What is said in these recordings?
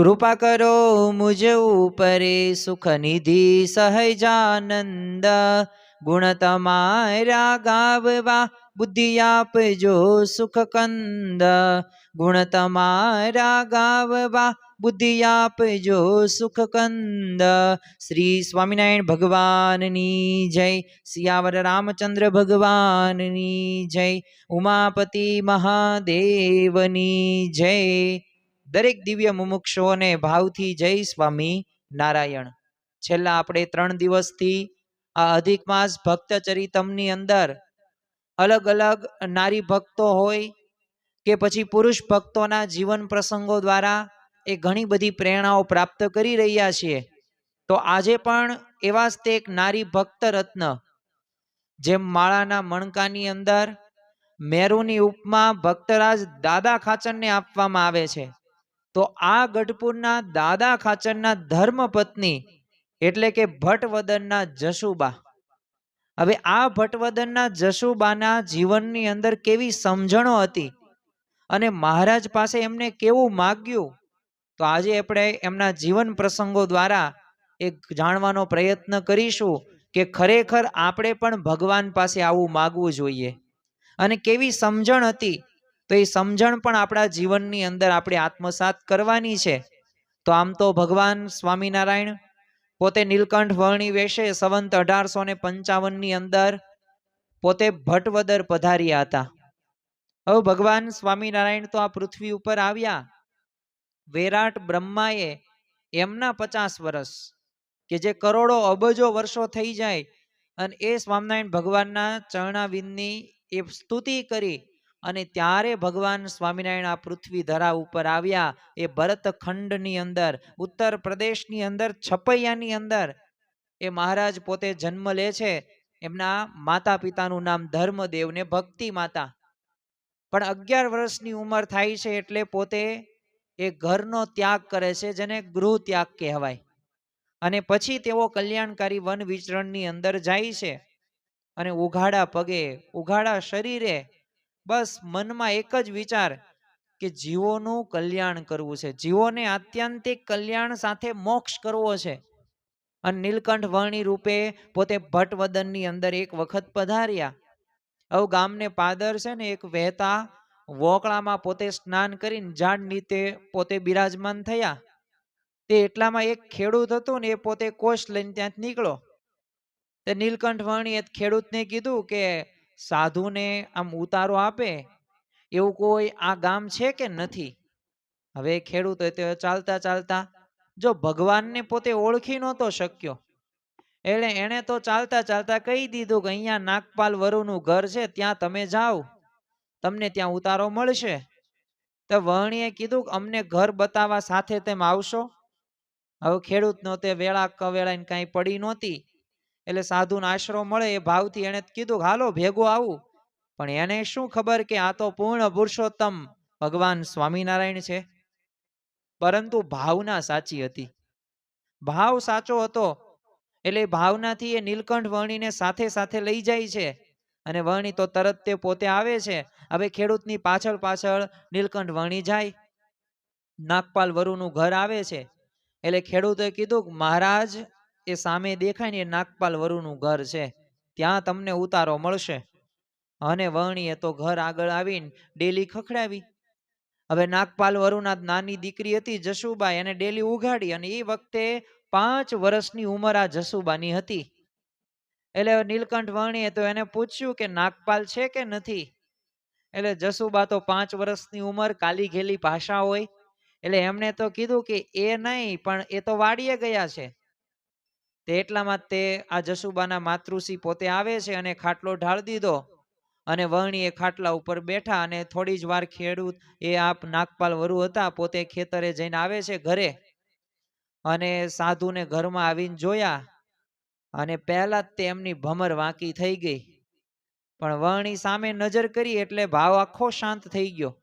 कृपा करो मुझ ऊपरे सुख निधि सहजानंद। गुण तमारा गाववा बुद्धि आपजो सुख कंद। गुण तमारा गाववा बुद्धि आपजो सुख कंद। श्री स्वामिनारायण भगवाननी जय। सियावर रामचंद्र भगवाननी जय। उमापति महादेवनी जय। दरेक दिव्य मुमुक्षुओने भावथी जय स्वामी नारायण। छेल्ला आपणे 3 દિવસથી आ अधिक मास भक्त चरितमनी अंदर अलग अलग नारी भक्तो होय के पछी पुरुष भक्तोना जीवन प्रसंगो द्वारा ए घणी बधी प्रेरणाओ प्राप्त करी रह्या छीए। तो आजे पण एवा ज ते एक नारी भक्त रत्न जेम माळाना मणकानी अंदर मेरुनी उपमा भक्तराज दादा खाचरने आपवामां आवे छे। तो आ गढ़पुरना दादा खाचरना धर्मपत्नी एटले के भट्टवदनना जशुबा। हवे आ भट्टवदनना जशुबाना जीवननी अंदर केवी समझणो हती अने महाराज पासे एमने केवुं माग्युं। तो आजे आपणे एमना जीवन प्रसंगो द्वारा एक जाणवानो प्रयत्न करीशुं के खरेखर आपणे पण भगवान पासे आवुं मागवुं जोईए अने केवी समझण हती। तो ये समझण पण आपणा जीवननी अंदर आपणे आत्मसात करवानी छे। तो आम तो भगवान स्वामीनारायण पोते नीलकंठ वर्णी वेशे संवत 1855 नी अंदर पोते भट्टवदर पधार्या हता। हवे भगवान स्वामीनारायण तो आ पृथ्वी उपर आव्या। विराट ब्रह्माए एमना 50 वर्ष के जे करोड़ो अबजो वर्षो थई जाय अने ए स्वामीनारायण भगवानना चरणाविंदनी ए स्तुति करी अने त्यारे भगवान स्वामीनारायण आ पृथ्वी धरा उपर आव्या। ए भरत खंडनी अंदर उत्तर प्रदेशनी अंदर छपैयानी अंदर ए महाराज पोते जन्म ले छे। एमना माता पितानुं नाम धर्मदेव ने भक्ति माता। पण 11 वर्षनी उमर थाय छे एटले पोते ए घरनो त्याग करे छे जेने गृह त्याग कहेवाय। अने पछी तेओ कल्याणकारी वन विचरणनी अंदर जाय छे अने उघाड़ा पगे उघाड़ा शरीरे बस मन में एक ज विचार के जीवोनुं कल्याण करवुं छे, जीवोने आत्यंतिक कल्याण साथे मोक्ष करवो छे। अने नीलकंठ वर्णी रूपे पोते भट्टवदननी अंदर एक वखत पधार्या। अब गामने पादर छे ने एक वहेता वोकळामां पोते स्नान करीने झाड़ नीचे पोते बिराजमान थया। ते एटलामां एक खेडूत हतो ने ए पोते कोष लईने त्यांथी निकळ्यो। ते नीलकंठ वर्णी ए खेडूतने कीधुं के साधु ने आम उतारो आपे एवुं कोई आ गाम छे के नथी। हवे खेडूत चालता चालता जो भगवान ने पोते ओळखी नहोतो शक्यो एटले एणे तो चालता चालता कही दीधुं के अहींया नागपाल वरुनुं घर छे त्यां तमे जाओ तमने त्यां उतारो मळशे। तो वर्णीए कीधुं के अमने घर बतावा साथे तेम आवशो। हवे खेडूतनो ते वेळा कवेळाने कांई पड़ी नहोती एटले साधुनो आશरो मळे ए भावथी एणे कीधुं के हालो भेगो आवुं। पण एने शुं खबर के आ तो पूर्ण पुरुषोत्तम भगवान स्वामीनारायण छे। परंतु भावना साची हती, भाव साचो हतो एटले भावनाथी ए नीलकंठ वर्णीने साथे साथे लई जाय छे अने वर्णी तो तरत ते पोते आवे छे। हवे खेडूतनी पाछळ पाछळ नीलकंठ वर्णी जाय। नागपाल वरुनुं घर आवे छे एटले खेडूते कीधुं के महाराज ए सामे देखाय ने नागपाल वरुनुं घर छे त्यां तमने उतारो मळशे। अने वर्णीए तो घर आगळ आवीने डेली खखડાવી। हवे नागपाल वरुना नानी दीकरी हती जशुबा एने डेली उघाड़ी अने ए वखते 5 वर्षनी उमर आ जशुबानी हती। एटले नीलकंठ वर्णीए तो एने पूछ्युं के नागपाल छे के नथी। एटले जशुबा तो 5 वर्षनी उमर काली घेली भाषा होय एटले एमणे तो कीधुं के ए नहीं पण ए तो वाड़ीए गया छे। ते એટલામાં તે આ જશુબાના માતૃશ્રી પોતે આવે છે અને ખાટલો ઢાળ દીધો અને વર્ણીએ ખાટલા ઉપર બેઠા અને થોડી જ વાર ખેડૂત એ આપ નાગપાલ વરુ હતા પોતે ખેતરે જઈને આવે છે ઘરે અને સાધુને ઘરમાં આવીને જોયા અને પહેલા જ તે એમની ભમર વાંકી થઈ ગઈ પણ વર્ણી સામે નજર કરી એટલે ભાવ આખો શાંત થઈ ગયો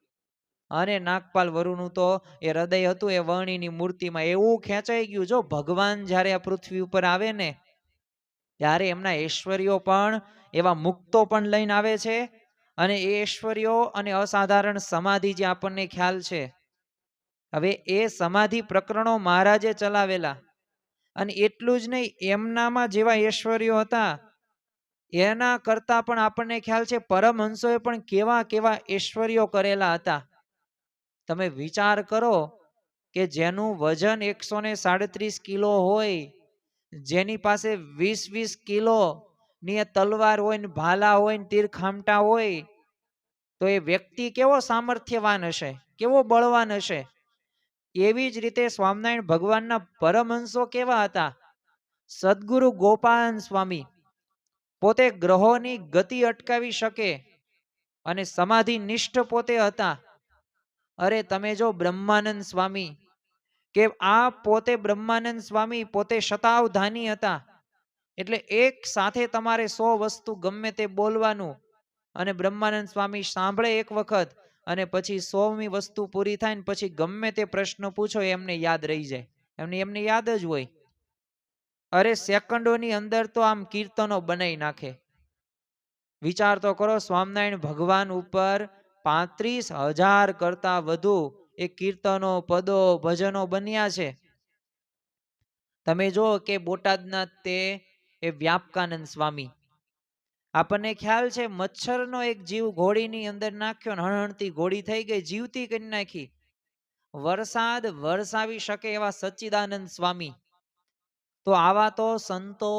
અને નાગપાલ વરુનું તો એ હૃદય હતું એ વર્ણીની મૂર્તિમાં એવું ખેંચાઈ ગયું। જો ભગવાન જ્યારે આ પૃથ્વી ઉપર આવે ને ત્યારે એમના ઐશ્વર્યો પણ એવા મુક્તો પણ લઈને આવે છે અને એ ઐશ્વર્યો અને અસાધારણ સમાધિ જે આપણને ખ્યાલ છે હવે એ સમાધિ પ્રકરણો મહારાજે ચલાવેલા, અને એટલું જ નહીં, એમનામાં જેવા ઐશ્વર્યો હતા એના કરતા પણ આપણને ખ્યાલ છે પરમહંસોએ પણ કેવા કેવા ઐશ્વર્યો કરેલા હતા. તમે વિચાર કરો કે જેનું વજન 137 કિલો હોય, જેની પાસે 20-20 કિલો ની તલવાર હોય ને ભાલા હોય ને તીર ખામટા હોય, તો એ વ્યક્તિ કેવો સામર્થ્યવાન હશે, કેવો બળવાન હશે. એવી જ રીતે સ્વામિનારાયણ ભગવાનના પરમહંસો કેવા હતા. સદગુરુ ગોપાલ સ્વામી પોતે ગ્રહોની ગતિ અટકાવી શકે અને સમાધિ નિષ્ઠ પોતે હતા. અરે તમે જો બ્રહ્માનંદ સ્વામી, કે આ પોતે બ્રહ્માનંદ સ્વામી પોતે શતાવધાની હતા. એટલે એક સાથે તમારે 100 વસ્તુ ગમે તે બોલવાનું, અને બ્રહ્માનંદ સ્વામી સાંભળે એક વખત અને પછી 100મી વસ્તુ પૂરી થાય ને પછી ગમે તે પ્રશ્ન પૂછો એમને યાદ રહી જાય, એમને યાદ જ હોય. અરે સેકન્ડોની અંદર તો આમ કીર્તનો બનાવી નાખે. વિચાર તો કરો, સ્વામિનારાયણ ભગવાન ઉપર 35,000 કરતા વધુ એ કીર્તનો, પદો, ભજનો બન્યા છે. તમે જો કે બોટાદના તે એ વ્યાપકાનંદ સ્વામી, આપણને ખ્યાલ છે મચ્છરનો એક જીવ ઘોડીની અંદર નાખ્યો ને હણહણતી ઘોડી થઈ ગઈ, જીવતી કરી નાખી. વરસાદ વરસાવી શકે એવા સચ્ચિદાનંદ સ્વામી. તો આવા તો સંતો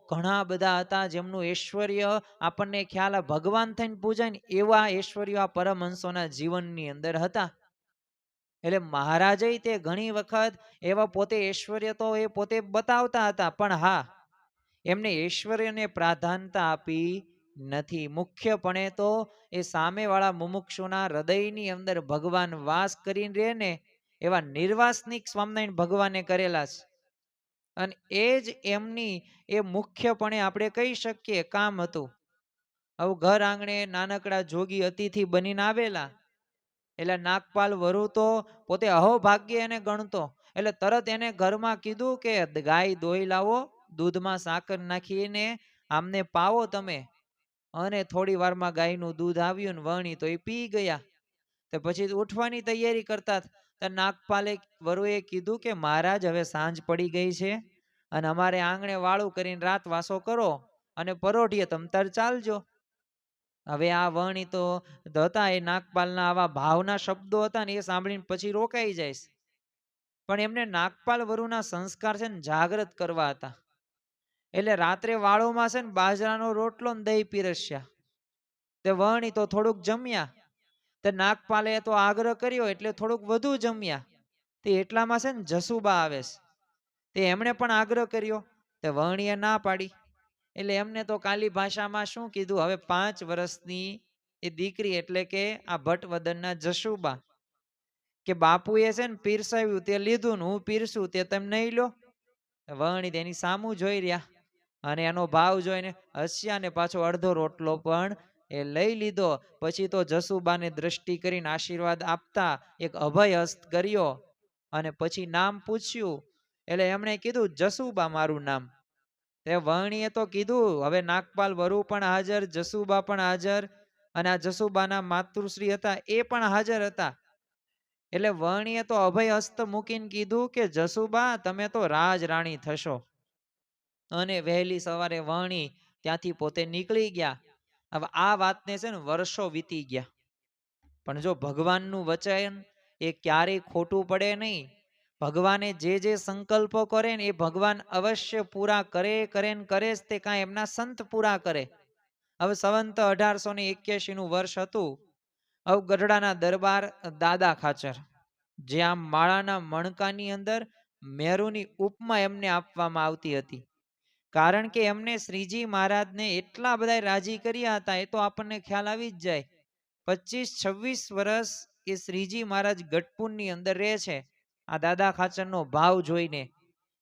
ઘણા બધા હતા જેમનું ઐશ્વર્ય આપણને ખ્યાલ, ભગવાન થઈને પૂજાય ને એવા ઐશ્વર્ય આ પરમહંસોના જીવનની અંદર હતા. એટલે મહારાજે તે ઘણી વખત એવા પોતે ઐશ્વર્ય તો એ પોતે બતાવતા હતા, પણ હા, એમને ઐશ્વર્યને પ્રાધાન્યતા આપી નથી. મુખ્યપણે તો એ સામેવાળા મુમુક્ષુના હૃદયની અંદર ભગવાન વાસ કરીને રહે ને એવા નિર્વાસનિક સ્વામિનારાયણ ભગવાને કરેલા છે. અને એ જ એમની એ મુખ્યપણે આપણે કહી શકીએ કામ હતું. હવે ઘર આંગણે નાનકડા જોગી અતિથિ બનીને આવેલા, એટલે નાગપાલ વરુ તો પોતે અહોભાગ્ય એને ગણતો. એટલે તરત એને ઘરમાં કીધું કે ગાય દોઈ લાવો, દૂધમાં સાકર નાખીને આમને પાવો તમે. અને થોડી વારમાં ગાયનું દૂધ આવ્યું ને વણી તો એ પી ગયા. તો પછી ઉઠવાની તૈયારી કરતા, નાગપાલે વરુએ કીધું કે મહારાજ હવે સાંજ પડી ગઈ છે અને અમારે આંગણે વાળું કરીને રાત વાસો કરો અને પરોઢીએ તમ તાર ચાલજો. હવે આ વણી તો હતા એ નાગપાલના આવા ભાવના શબ્દો હતા ને એ સાંભળીને પછી રોકાઈ જાય. પણ એમને નાગપાલ વરુના સંસ્કાર છે ને જાગૃત કરવા હતા. એટલે રાત્રે વાળોમાં છે ને બાજરાનો રોટલો ને દહીં પીરસ્યા. તે વણી તો થોડુંક જમ્યા, તે નાગપાલે તો આગ્રહ કર્યો એટલે થોડુંક વધુ જમ્યા. તે એટલામાં છે ને જસુબા આવે છે, તે એમણે પણ આગ્રહ કર્યો, તે વણીએ ના પાડી. એટલે એમને તો કાલી ભાષામાં શું કીધું, હવે 5 વર્ષની એ દીકરી એટલે કે આ ભટ્ટવદનના જસુબા, કે બાપુએ છે ને પીરસાવ્યું તે લીધું ને હું પીરસું તે તમે નહીં લો. વણી તેની સામું જોઈ રહ્યા અને એનો ભાવ જોઈને હસ્યા ને પાછો અડધો રોટલો પણ એ લઈ લીધો. પછી તો જસુબાને દ્રષ્ટિ કરીને આશીર્વાદ આપતા એક અભય હસ્ત કર્યો અને પછી નામ પૂછ્યું. એટલે એમણે કીધું જસુબા મારું નામ. તે વણીએ તો કીધું હવે નાગપાલ વરુ પણ હાજર, જસુબા પણ હાજર, અને આ જસુબાના માતૃશ્રી હતા એ પણ હાજર હતા. એટલે વણીએ તો અભય હસ્ત મૂકીને કીધું કે જસુબા તમે તો રાજ રાણી થશો. અને વહેલી સવારે વણી ત્યાંથી પોતે નીકળી ગયા. હવે આ વાતને છે ને વર્ષો વીતી ગયા, પણ જો ભગવાનનું વચન એ ક્યારેય ખોટું પડે નહીં. ભગવાને જે સંકલ્પો કરે ને એ ભગવાન અવશ્ય પૂરા કરે ને કરે જ તે, કાંઈ એમના સંત પૂરા કરે. હવે સંવંત 1881 નું વર્ષ હતું. હવે ગઢડાના દરબાર દાદા ખાચર, જે આમ માળાના મણકાની અંદર મેરુની ઉપમા એમને આપવામાં આવતી હતી. કારણ કે એમને શ્રીજી મહારાજને એટલા બધા રાજી કર્યા હતા, એ તો આપણને ખ્યાલ આવી જ જાય. 25-26 વર્ષ એ શ્રીજી મહારાજ ગઢપુરની અંદર રહે છે. આ દાદા ખાચરનો ભાવ જોઈને,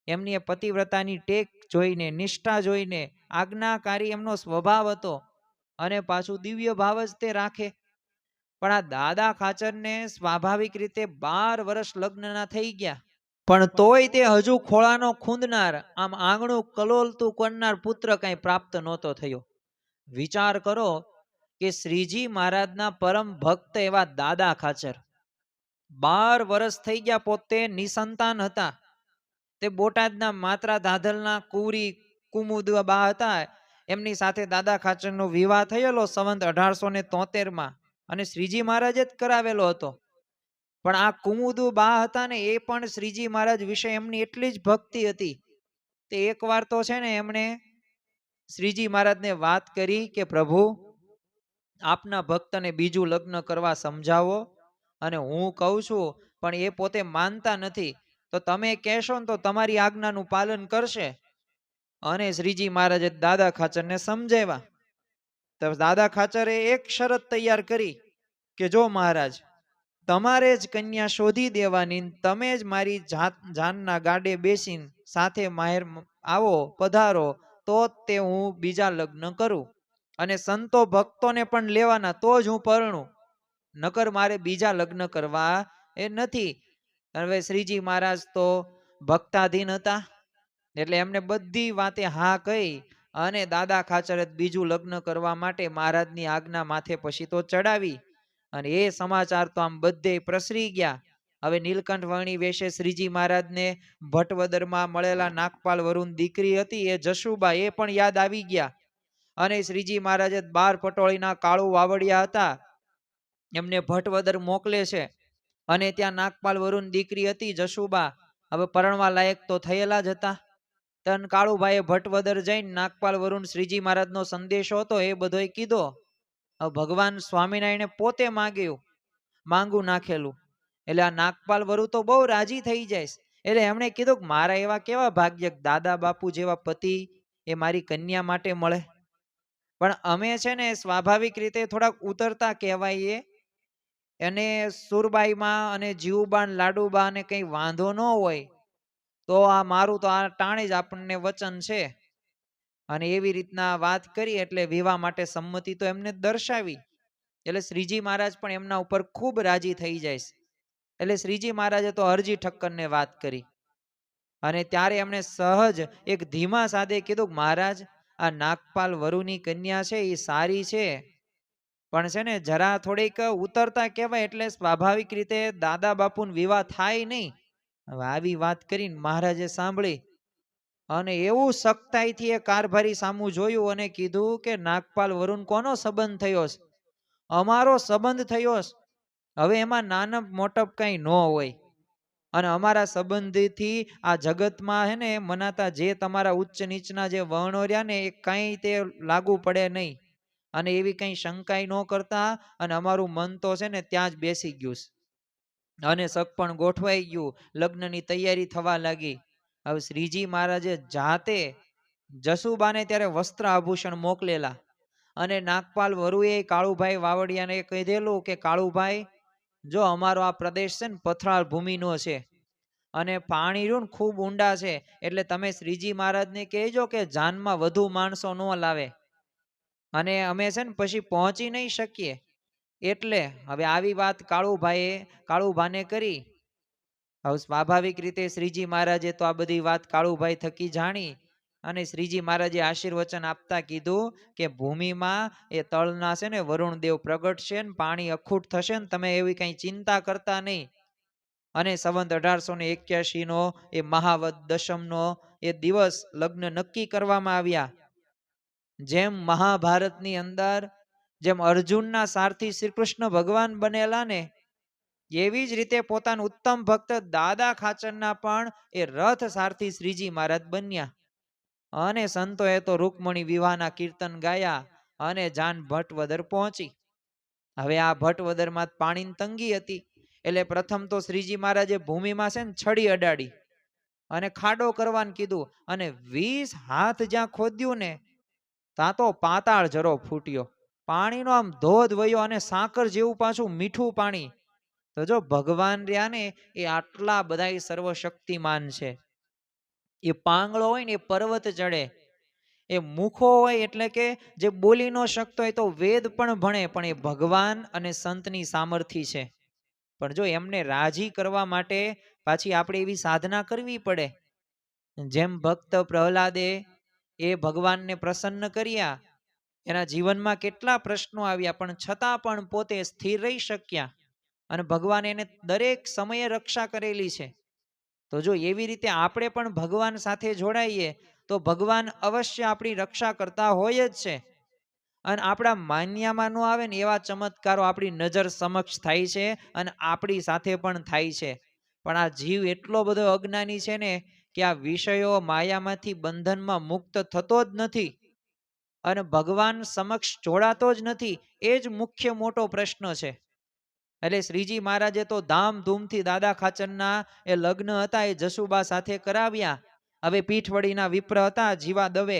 એમની એ પતિવ્રતાની ટેક જોઈને, નિષ્ઠા જોઈને, આજ્ઞાકારી એમનો સ્વભાવ હતો અને પાછું દિવ્ય ભાવ જ તે રાખે. પણ આ દાદા ખાચરને સ્વાભાવિક રીતે 12 વર્ષ લગ્નના થઈ ગયા, પણ તોય તે હજુ ખોળાનો ખૂંદનાર, આમ આંગણું કલોલતું કરનાર પુત્ર કાંઈ પ્રાપ્ત નહોતો થયો. વિચાર કરો કે શ્રીજી મહારાજના પરમ ભક્ત એવા દાદા ખાચર, 12 વર્ષ થઈ ગયા, પોતે નિસંતાન હતા. તે બોટાદના માત્રા ધાધલના કુંવરી કુમુદબા હતા. એમની સાથે દાદા ખાચરનો વિવાહ થયેલો સંવંત 1873માં, અને શ્રીજી મહારાજે જ કરાવેલો હતો. પણ આ કુમુદબા હતા ને, એ પણ શ્રીજી મહારાજ વિશે એમની એટલી જ ભક્તિ હતી. તે એકવાર તો છે ને એમણે શ્રીજી મહારાજને વાત કરી કે પ્રભુ, આપના ભક્તને બીજું લગ્ન કરવા સમજાવો, અને હું કહું છું પણ એ પોતે માનતા નથી, તો તમે કહેશો ને તો તમારી આજ્ઞાનું પાલન કરશે. અને શ્રીજી મહારાજે દાદા ખાચરને સમજાવ્યા. તો દાદા ખાચરે એક શરત તૈયાર કરી કે જો મહારાજ, તમારે જ કન્યા શોધી દેવાની, તમે જ મારી જાનના ગાડે બેસીને સાથે માહેર આવો, પધારો, તો તે હું બીજા લગ્ન કરું, અને સંતો ભક્તોને પણ લેવાના, તો જ હું પરણું, નકર મારે બીજા લગ્ન કરવા એ નથી. હવે શ્રીજી મહારાજ તો ભક્તાધીન હતા, એટલે એમને બધી વાતે હા કહી, અને દાદા ખાચરે બીજું લગ્ન કરવા માટે મહારાજની આજ્ઞા માથે પછી તો ચડાવી. અને એ સમાચાર તો આમ બધે પ્રસરી ગયા. હવે નીલકંઠ વર્ણી વેશે શ્રીજી મહારાજને ભટવદરમાં મળેલા નાગપાલ વરુણ દીકરી હતી એ જશુબા, એ પણ યાદ આવી ગયા. અને શ્રીજી મહારાજે 12 પટોળીના કાળુ વાવડિયા હતા, એમને ભટવદર મોકલે છે. અને ત્યાં નાગપાલ વરુણ દીકરી હતી જશુબા, હવે પરણવા લાયક તો થયેલા જ હતા. તન કાળુભાઈએ ભટવદર જઈને નાગપાલ વરુણ શ્રીજી મહારાજનો સંદેશો હતો એ બધોય કીધો. ભગવાન સ્વામિનારાયણે પોતે માંગુ નાખેલું. એટલે આ નાગપાલ વરુ તો બહુ રાજી થઈ જાય. એટલે એમણે કીધું કે મારા એવા કેવા ભાગ્ય, દાદા બાપુ જેવા પતિ એ મારી કન્યા માટે મળે. પણ અમે છે ને સ્વાભાવિક રીતે થોડાક ઉતરતા કહેવાઈએ, અને સુરબાઈમાં અને જીવબા લાડુબા ને કઈ વાંધો ન હોય તો આ મારું તો આ ટાણે જ આપણને વચન છે. અને એવી રીતના વાત કરી, એટલે વિવાહ માટે સંમતિ તો એમને દર્શાવી. એટલે શ્રીજી મહારાજ પણ એમના ઉપર ખૂબ રાજી થઈ જાય. એટલે શ્રીજી મહારાજે તો અરજી ઠક્કરને વાત કરી, અને ત્યારે એમણે સહજ એક ધીમા સાદે કીધું, મહારાજ આ નાગપાલ વરુની કન્યા છે એ સારી છે, પણ છે ને જરા થોડીક ઉતરતા કહેવાય, એટલે સ્વાભાવિક રીતે દાદા બાપુનો વિવાહ થાય નહીં. હવે આવી વાત કરીને મહારાજે સાંભળી, અને એવું સખ્તાઈથી એ કારભારી સામું જોયું, અને કીધું કે નાગપાલ વરુણ કોનો સંબંધ થયો છે? અમારો સંબંધ થયો છે. હવે એમાં નાનપ મોટપ કઈ ન હોય, અને અમારા સંબંધથી આ જગતમાં હે ને મનાતા જે તમારા ઉચ્ચ નીચના જે વર્ણો રહ્યા ને, એ કઈ તે લાગુ પડે નહીં. અને એવી કઈ શંકાઈ ન કરતા, અને અમારું મન તો છે ને ત્યાં જ બેસી ગયું. અને સગપણ ગોઠવાઈ ગયું, લગ્નની તૈયારી થવા લાગી. હવે શ્રીજી મહારાજે જાતે જસુબાને ત્યારે વસ્ત્ર આભૂષણ મોકલેલા, અને નાગપાલ વરુએ કાળુભાઈ વાવડિયાને કીધેલું કે કાળુભાઈ, જો અમારો આ પ્રદેશ છે ને પથરાળ ભૂમિનો છે, અને પાણી રહ્યું ને ખૂબ ઊંડા છે, એટલે તમે શ્રીજી મહારાજને કહેજો કે જાનમાં વધુ માણસો ન લાવે, અને અમે છે ને પછી પહોંચી નહીં શકીએ. એટલે હવે આવી વાત કાળુભાને કરી. હવે સ્વાભાવિક રીતે શ્રીજી મહારાજે તો આ બધી વાત કાળુભાઈ થકી જાણી, અને શ્રીજી મહારાજે આશીર્વચન આપતા કીધું કે ભૂમિમાં એ તળના છે ને વરુણદેવ પ્રગટ છે, ને પાણી અખૂટ થશે, ને તમે એવી કઈ ચિંતા કરતા નહીં. અને સંવંત 1881 એ મહાવદ દશમનો એ દિવસ લગ્ન નક્કી કરવામાં આવ્યા. જેમ મહાભારતની અંદર જેમ અર્જુનના સારથી શ્રી કૃષ્ણ ભગવાન બનેલા ને, એવી જ રીતે પોતાના ઉત્તમ ભક્ત દાદા ખાચરના પણ એ રથ સારથી શ્રીજી મહારાજ બન્યા. અને સંતોએ તો રૂકમણી વિવાહના કીર્તન ગાયા, અને જાન ભટવદર પહોંચી. હવે આ ભટવદરમાં પાણીની તંગી હતી, એટલે પ્રથમ તો શ્રીજી મહારાજે ભૂમિમાં છે ને છડી અડાડી, અને ખાડો કરવાનું કીધું, અને 20 હાથ જ્યાં ખોદ્યું ને, ત્યાં તો પાતાળ જરો ફૂટ્યો. પાણીનો આમ ધોધ વયો, અને સાકર જેવું પાછું મીઠું પાણી. તો જો ભગવાન રહ્યા ને એ આટલા બધા સર્વશક્તિમાન છે. એ પાંગળો હોય ને એ પર્વત ચડે, એ મુખો હોય એટલે કે જે બોલી ન શકતો હોય તો વેદ પણ ભણે, પણ એ ભગવાન અને સંતની સામર્થ્ય છે. પણ જો એમને રાજી કરવા માટે પાછી આપણે એવી સાધના કરવી પડે. જેમ ભક્ત પ્રહલાદે એ ભગવાનને પ્રસન્ન કર્યા, એના જીવનમાં કેટલા પ્રશ્નો આવ્યા, પણ છતાં પણ પોતે સ્થિર રહી શક્યા. અને ભગવાને એને દરેક સમયે રક્ષા કરેલી છે. તો જો એવી રીતે આપણે પણ ભગવાન સાથે જોડાઈએ તો ભગવાન અવશ્ય આપણી રક્ષા કરતા હોય જ છે. અને આપણા માન્યામાં ન આવે ને એવા ચમત્કારો આપણી નજર સમક્ષ થાય છે અને આપણી સાથે પણ થાય છે. પણ આ જીવ એટલો બધો અજ્ઞાની છે ને કે આ વિષયો માયામાંથી બંધનમાં મુક્ત થતો જ નથી અને ભગવાન સમક્ષ જોડાતો જ નથી. એ જ મુખ્ય મોટો પ્રશ્ન છે. એટલે શ્રીજી મહારાજે તો ધામધૂમથી દાદા ખાચરના એ લગ્ન હતા એ જસુબા સાથે કરાવ્યા. હવે પીઠવડીના વિપ્ર હતા જીવા દવે,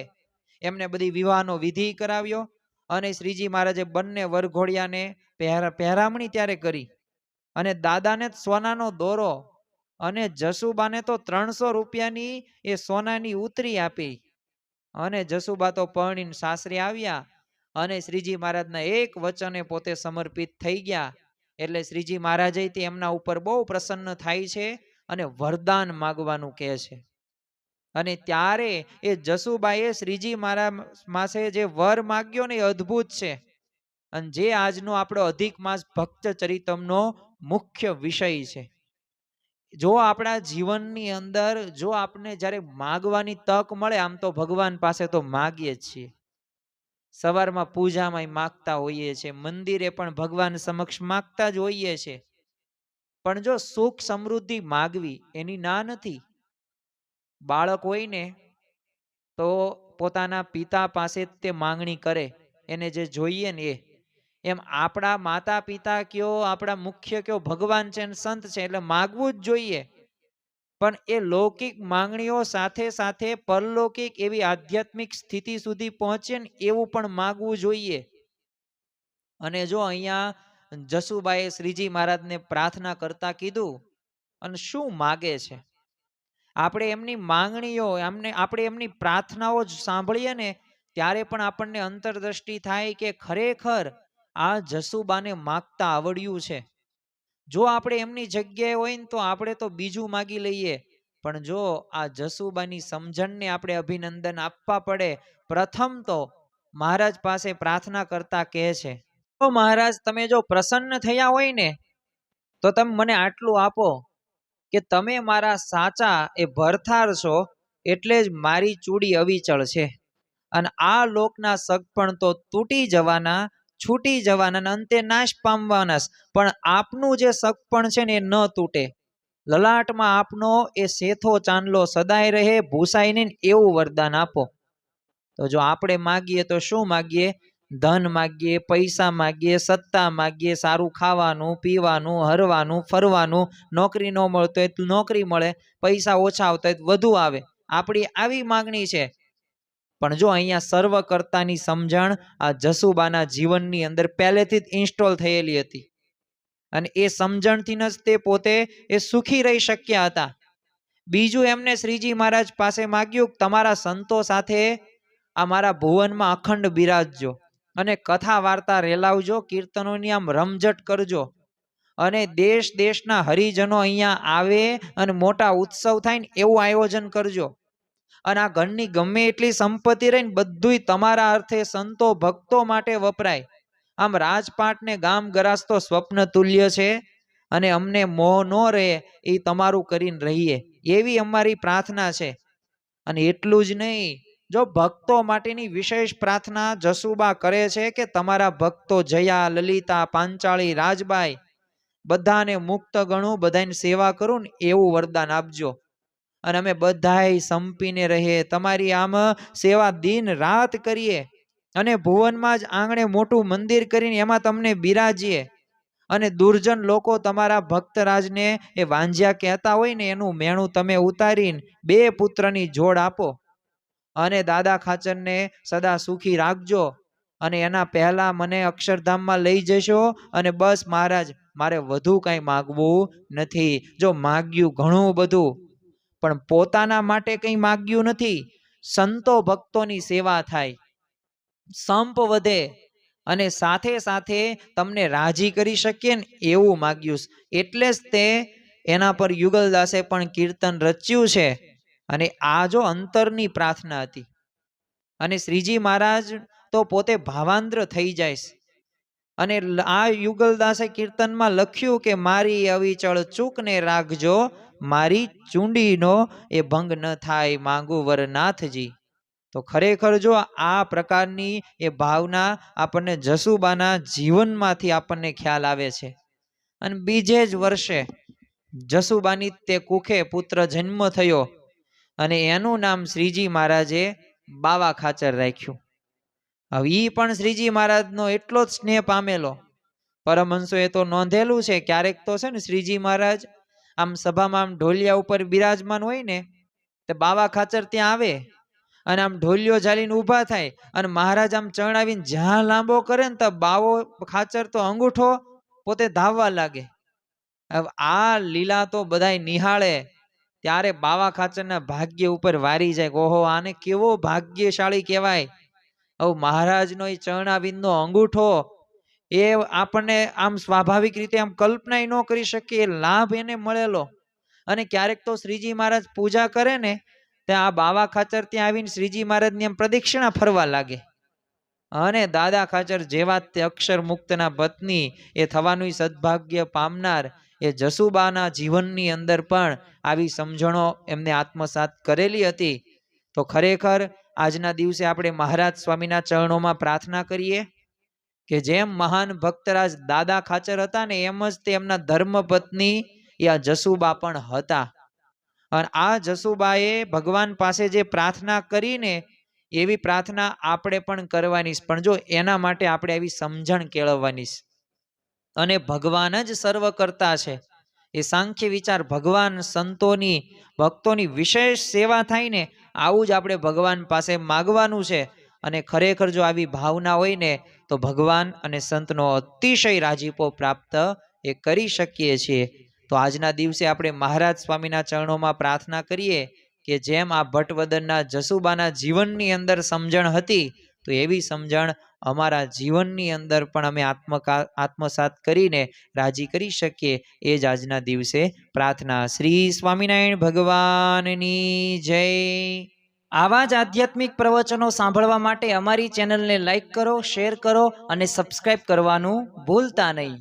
એમને બધી વિવાહનો વિધિ કરાવ્યો અને શ્રીજી મહારાજે બંને વરઘોડિયાને પહેરામણી ત્યારે કરી અને દાદાને સોનાનો દોરો અને જસુબાને તો 300 રૂપિયાની એ સોનાની ઉતરી આપી અને જસુબા તો પરણીને સાસરે આવ્યા અને શ્રીજી મહારાજના એક વચને પોતે સમર્પિત થઈ ગયા. એટલે શ્રીજી મહારાજે એમના ઉપર બહુ પ્રસન્ન થાય છે અને વરદાન માગવાનું કહે છે. અને ત્યારે એ જસુબાઈએ શ્રીજી મહારાજ પાસે જે વર માગ્યો ને એ અદ્ભુત છે અને જે આજનો આપણો અધિક માસ ભક્ત ચરિતમનો મુખ્ય વિષય છે. જો આપણા જીવનની અંદર જો આપણે જ્યારે માગવાની તક મળે, આમ તો ભગવાન પાસે તો માગીએ જ છીએ, સવારમાં પૂજામાં માગતા હોઈએ છીએ, મંદિરે પણ ભગવાન સમક્ષ માગતા જ હોઈએ છીએ. પણ જો સુખ સમૃદ્ધિ માગવી એની ના નથી. બાળક હોય ને તો પોતાના પિતા પાસે તે માંગણી કરે, એને જે જોઈએ ને એ. એમ આપણા માતા પિતા કયો, આપણા મુખ્ય કયો ભગવાન છે ને સંત છે એટલે માગવું જ જોઈએ. પણ એ લૌકિક માંગણીઓ સાથે સાથે પરલૌકિક એવી આધ્યાત્મિક સ્થિતિ સુધી પહોંચે ને એવું પણ માગવું જોઈએ. અને જો અહીંયા જસુબાએ શ્રીજી મહારાજને પ્રાર્થના કરતા કીધું અને શું માગે છે. આપણે એમની માંગણીઓ આપણે એમની પ્રાર્થનાઓ જ સાંભળીએ ને ત્યારે પણ આપણને અંતરદ્રષ્ટિ થાય કે ખરેખર આ જસુબાને માગતા આવડ્યું છે. જો આપણે એમની જગ્યાએ હોય ને તો આપણે તો બીજું માગી લઈએ, પણ જો આ જસુબાની સમજણને આપણે અભિનંદન આપવા પડે. પ્રથમ તો મહારાજ પાસે પ્રાર્થના કરતા કહે છે, તો મહારાજ તમે જો પ્રસન્ન થયા હોય ને તો તમે મને આટલું આપો કે તમે મારા સાચા એ ભરથાર છો, એટલે જ મારી ચૂડી અવિચળ છે અને આ લોકના સગપણ તો તૂટી જવાના, છૂટી જવાના અને અંતે નાશ પામવાના, પણ આપનું જે સગપણ છે ને એ ન તૂટે. લલાટમાં આપનો એ શેથો ચાંદલો સદાય રહે, ભૂસાય નહીં, એવું વરદાન આપો. તો જો આપણે માગીએ તો શું માગીએ? ધન માગીએ, પૈસા માગીએ, સત્તા માગીએ, સારું ખાવાનું પીવાનું, હરવાનું ફરવાનું, નોકરી ન મળતો હોય નોકરી મળે, પૈસા ઓછા આવતા હોય વધુ આવે, આપણી આવી માગણી છે. પણ જો અહીંયા સર્વકર્તાની સમજણ આ જસુબાના જીવનની અંદર પહેલેથી જ ઇન્સ્ટોલ થયેલી હતી અને એ સમજણથી જ તે પોતે એ સુખી રહી શક્યા હતા. બીજું એમને શ્રીજી મહારાજ પાસે માગ્યું, તમારા સંતો સાથે આ મારા ભુવનમાં અખંડ બિરાજજો અને કથા વાર્તા રેલાવજો, કીર્તનોની આમ રમઝટ કરજો અને દેશ દેશના હરિજનો અહીંયા આવે અને મોટા ઉત્સવ થાય ને એવું આયોજન કરજો. અને આ ઘરની ગમે એટલી સંપત્તિ રહી ને બધુંય તમારા અર્થે સંતો ભક્તો માટે વપરાય. આમ રાજપાટ ને ગામ ગરાસ તો સ્વપ્ન તુલ્ય છે અને અમને મોહ ન રહે એ તમારું કરીને રહીએ, એવી અમારી પ્રાર્થના છે. અને એટલું જ નહીં, જો ભક્તો માટેની વિશેષ પ્રાર્થના જસુબા કરે છે કે તમારા ભક્તો જયા, લલિતા, પાંચાળી, રાજબાઈ બધાને મુક્ત ગણું, બધાની સેવા કરું ને એવું વરદાન આપજો અને અમે બધાય સંપીને રહીએ, તમારી આમ સેવા દિન રાત કરીએ અને ભુવનમાં જ આંગણે મોટું મંદિર કરીને એમાં તમને બિરાજીએ અને દુર્જન લોકો તમારા ભક્તરાજને એ વાંજ્યા કહેતા હોય ને એનું મેણું તમે ઉતારીને 2 પુત્રની જોડ આપો અને દાદા ખાચરને સદા સુખી રાખજો અને એના પહેલા મને અક્ષરધામમાં લઈ જશો અને બસ મહારાજ મારે વધુ કાંઈ માગવું નથી. જો માગ્યું ઘણું બધું પણ પોતાના માટે કંઈ માગ્યું નથી. સંતો ભક્તોની સેવા થાય, સંપ વધે અને સાથે સાથે તમને રાજી કરી શકીએ ને એવું માગ્યું. એટલે જ તે એના પર યુગલદાસે પણ કીર્તન રચ્યું છે અને આ જો અંતરની પ્રાર્થના હતી. અને શ્રીજી મહારાજ તો પોતે ભાવાંદ્ર થઈ જાય અને આ યુગલદાસે કીર્તનમાં લખ્યું કે મારી અવિચળ ચૂકને રાખજો, મારી ચૂંડીનો એ ભંગ ન થાય, માંગુ વરનાથજી. તો ખરેખર જો આ પ્રકારની એ ભાવના આપણને જસુબાના જીવનમાંથી આપણને ખ્યાલ આવે છે. અને બીજે જ વર્ષે જસુબાની તે કુખે પુત્ર જન્મ થયો અને એનું નામ શ્રીજી મહારાજે બાવા ખાચર રાખ્યું. હવે ઈ પણ શ્રીજી મહારાજનો એટલો જ સ્નેહ પામેલો. પરમહંસોએ તો નોંધેલું છે, ક્યારેક તો છે ને શ્રીજી મહારાજ આમ સભામાં આમ ઢોલિયા ઉપર બિરાજમાન હોય ને, તે બાવા ખાચર ત્યાં આવે અને આમ ઢોલિયો ઝાલીને ઊભા થાય અને મહારાજ આમ ચરણાવીને જ્યાં લાંબો કરે ને તો બાવો ખાચર તો અંગૂઠો પોતે ધાવવા લાગે. હવે આ લીલા તો બધાય નિહાળે ત્યારે બાવા ખાચરના ભાગ્ય ઉપર વારી જાય, ઓહો આને કેવો ભાગ્યશાળી કહેવાય. હવે મહારાજનો એ ચરણાવિંદનો અંગૂઠો એ આપણને આમ સ્વાભાવિક રીતે આમ કલ્પના ન કરી શકીએ, લાભ એને મળેલો. અને ક્યારેક તો શ્રીજી મહારાજ પૂજા કરે ને ત્યાં આ બાવા ખાચર ત્યાં આવીને શ્રીજી મહારાજની આમ પ્રદક્ષિણા ફરવા લાગે. અને દાદા ખાચર જેવા તે અક્ષર મુક્તના પત્ની એ થવાનું સદભાગ્ય પામનાર એ જસુબાના જીવનની અંદર પણ આવી સમજણો એમને આત્મસાત કરેલી હતી. તો ખરેખર આજના દિવસે આપણે મહારાજ સ્વામીના ચરણોમાં પ્રાર્થના કરીએ કે જેમ મહાન ભક્તરાજ દાદા ખાચર હતા ને એમ જ તેમના ધર્મપત્ની એ આ જસુબા પણ હતા. અને આ જસુબાએ ભગવાન પાસે જે પ્રાર્થના કરીને એવી પ્રાર્થના આપણે પણ કરવાની, પણ જો એના માટે આપણે એવી સમજણ કેળવવાની. અને ભગવાન જ સર્વ કરતા છે એ સાંખ્ય વિચાર, ભગવાન સંતોની ભક્તોની વિશેષ સેવા થાય ને આવું જ આપણે ભગવાન પાસે માગવાનું છે. અને ખરેખર જો આવી ભાવના હોય ને તો ભગવાન અને સંતનો અતિશય રાજીપો પ્રાપ્ત એ કરી શકીએ છીએ. તો આજના દિવસે આપણે મહારાજ સ્વામીના ચરણોમાં પ્રાર્થના કરીએ કે જેમ આ ભટ્ટવદનના જસુબાના જીવનની અંદર સમજણ હતી તો એવી સમજણ અમારા જીવનની અંદર પણ અમે આત્મસાત કરીને રાજી કરી શકીએ. એ જ આજના દિવસે પ્રાર્થના. શ્રી સ્વામિનારાયણ ભગવાનની જય. આવા જ આધ્યાત્મિક પ્રવચનો સાંભળવા માટે અમારી ચેનલને લાઈક કરો, શેર કરો અને સબસ્ક્રાઇબ કરવાનું ભૂલતા નહીં.